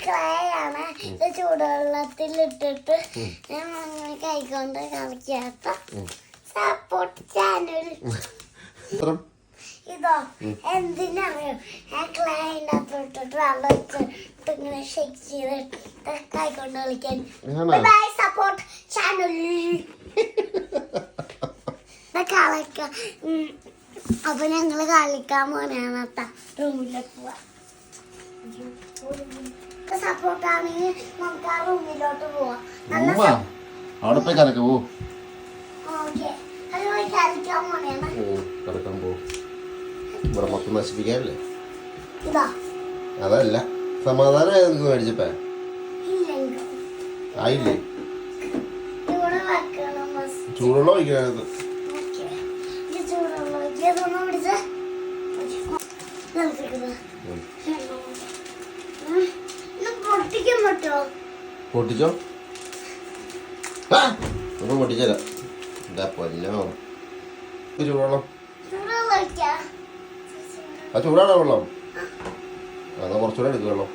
ക്ലേയാണ്. ഇത് ചൂടുവെള്ളത്തിൽ ഇട്ടിട്ട് ഞാൻ അങ്ങനെ കൈകൊണ്ട് കളിക്കാത്ത സപ്പോർട്ട് ചാനൽ. ഇതോ എന്തിനറിയോ? ഞാൻ ക്ലേന്റെ അകത്ത് ഇട്ടിട്ട് വെള്ളം വെച്ചിട്ട് ഇങ്ങനെ ഷേക്ക് ചെയ്തിട്ട് കൈകൊണ്ട് കളിക്കാൻ. Bye support channel. കളിക്ക. അപ്പൊ ഞങ്ങള് കളിക്കാൻ പോണേത്ത റൂമിലേക്ക് പോവാ. സപ്പോർട്ടാണെങ്കിൽ നമുക്ക് ആ റൂമിലോട്ട് പോവാം. അവിടെ പോയി കളിക്കാൻ പോ. ഓക്കെ, അത് പോയി കളിക്കാൻ പോണേന്ന്. കളിക്കാൻ പോ. ഇവിടെ മൊത്തം നശിപ്പിക്കാനല്ലേ? ഇതാ അതല്ല, സമാധാനമായി നിനക്ക് മേടിച്ചപ്പേ ആയില്ലേ? ഇവിടെ വെക്കണം. ചൂടുള്ള ഒഴിക്കണത്. ചൂടുള്ള ഇതൊന്നും പിടിച്ച പൊട്ടിക്കാൻ പറ്റുമോ? പൊട്ടിച്ചോ? ഒന്നും പൊട്ടിച്ചല്ല. എന്താ പൊല്ലോ ചൂടുവെള്ളം. ആ ചൂടാണോ വെള്ളം? അതാ കുറച്ചുകൂടെ എടുക്കുക വെള്ളം.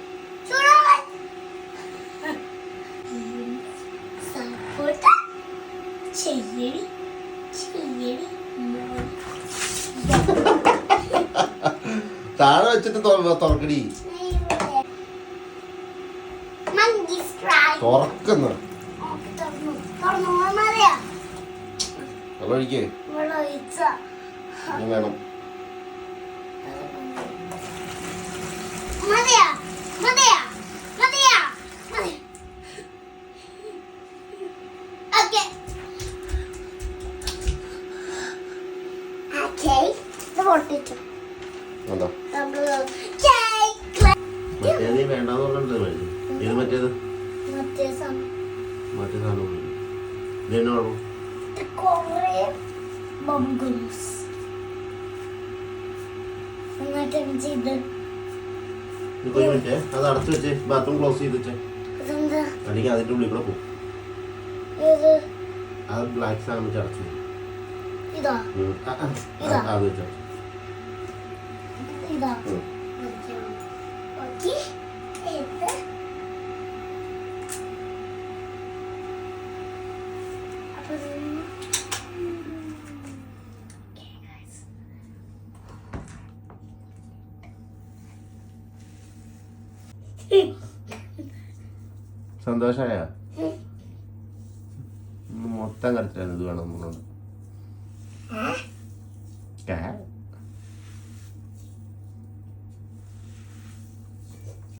താഴെ വെച്ചിട്ട് തുറക്കടി. തുറക്കുന്ന വെള്ളം ഒഴിക്കേ വേണം. മറ്റേത് വേണ്ടെന്ന് പറഞ്ഞിട്ട് ഇത് മറ്റേത് മറ്റേ സാധനം ഇതെന്നെ അത് അടച്ചു വെച്ചേ. ബാത്റൂം ക്ലോസ് ചെയ്ത് വെച്ചേ. അല്ലെങ്കിൽ അതിന്റെ ഉള്ളിൽ കൂടെ പോകും. അത് ബ്ലാക്ക് സാധനം വെച്ച് അടച്ചു. അത് വെച്ചാ സന്തോഷമായ മൊത്തം കടത്തിലാണ് ഇത് വേണം.